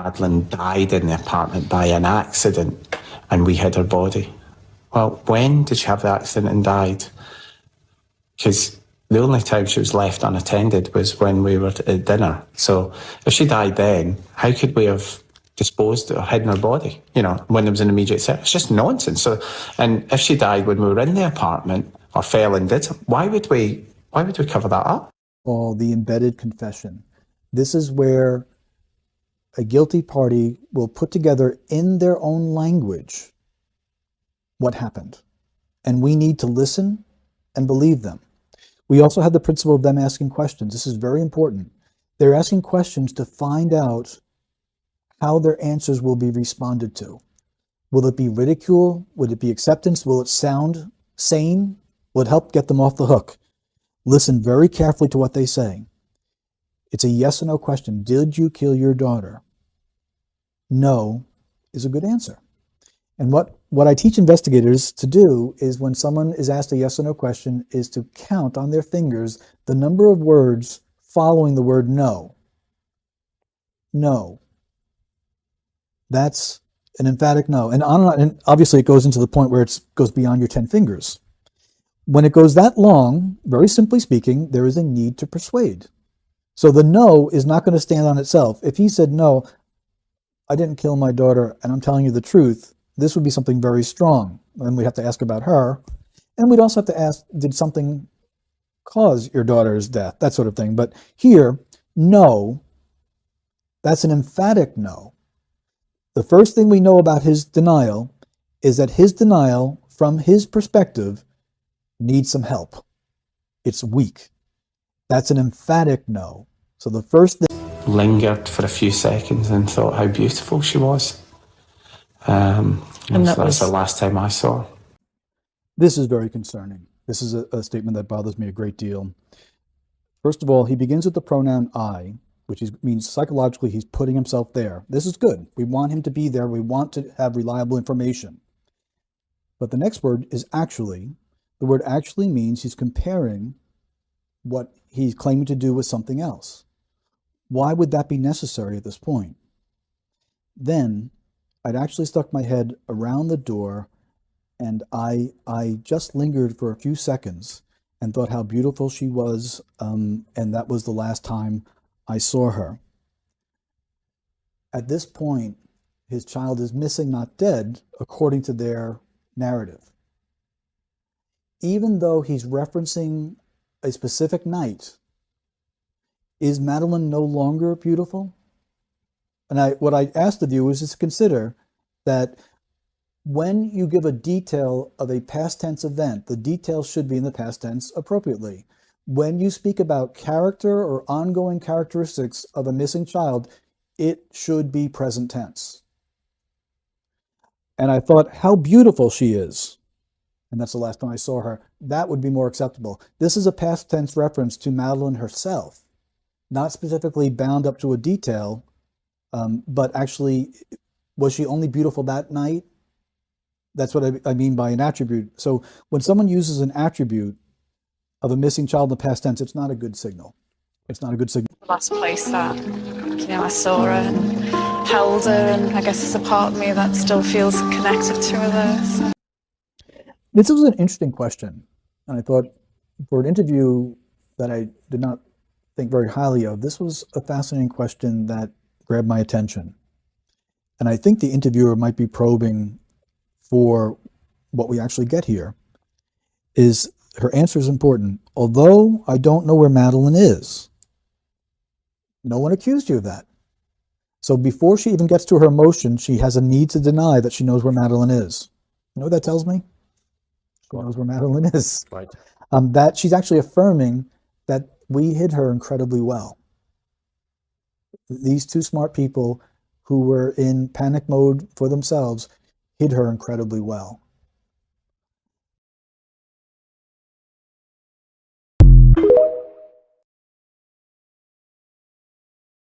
Madeline died in the apartment by an accident and we hid her body. Well, when did she have the accident and died? Because the only time she was left unattended was when we were at dinner. So if she died then, how could we have disposed or hidden her body, you know, when there was an immediate threat? It's just nonsense. So, and if she died when we were in the apartment or fell and did something, why would we cover that up? The embedded confession. This is where a guilty party will put together in their own language what happened. And we need to listen and believe them. We also have the principle of them asking questions. This is very important. They're asking questions to find out how their answers will be responded to. Will it be ridicule? Would it be acceptance? Will it sound sane? Will it help get them off the hook? Listen very carefully to what they say. It's a yes or no question. Did you kill your daughter? No is a good answer. And what I teach investigators to do is when someone is asked a yes or no question is to count on their fingers the number of words following the word no. No. That's an emphatic no. And on and on, and obviously it goes into the point where it goes beyond your 10 fingers. When it goes that long, very simply speaking, there is a need to persuade. So the no is not going to stand on itself. If he said, no, I didn't kill my daughter and I'm telling you the truth, this would be something very strong. And we'd have to ask about her. And we'd also have to ask, did something cause your daughter's death? That sort of thing. But here, no, that's an emphatic no. The first thing we know about his denial is that his denial, from his perspective, needs some help. It's weak. That's an emphatic no. So the first thing... Lingered for a few seconds and thought how beautiful she was. And that's the last time I saw her. This is very concerning. This is a statement that bothers me a great deal. First of all, he begins with the pronoun I, which means psychologically he's putting himself there. This is good. We want him to be there. We want to have reliable information. But the next word is actually. The word actually means he's comparing what he's claiming to do with something else. Why would that be necessary at this point? Then I'd actually stuck my head around the door and I just lingered for a few seconds and thought how beautiful she was, and that was the last time I saw her. At this point, his child is missing, not dead, according to their narrative. Even though he's referencing a specific night, is Madeline no longer beautiful? And what I asked of you is to consider that when you give a detail of a past tense event, the detail should be in the past tense appropriately. When you speak about character or ongoing characteristics of a missing child, it should be present tense. And I thought, how beautiful she is. And that's the last time I saw her. That would be more acceptable. This is a past tense reference to Madeline herself, not specifically bound up to a detail, but actually, was she only beautiful that night? That's what I mean by an attribute. So when someone uses an attribute of a missing child in the past tense, it's not a good signal. It's not a good signal. The last place that, I saw her and held her, and I guess there's a part of me that still feels connected to her there. So. This was an interesting question. And I thought for an interview that I did not think very highly of, this was a fascinating question that grabbed my attention. And I think the interviewer might be probing for what we actually get here. Is her answer is important. Although I don't know where Madeline is, no one accused you of that. So before she even gets to her emotion, she has a need to deny that she knows where Madeline is. You know what that tells me? She knows where Madeline is. Right. That she's actually affirming that we hid her incredibly well. These two smart people who were in panic mode for themselves hid her incredibly well.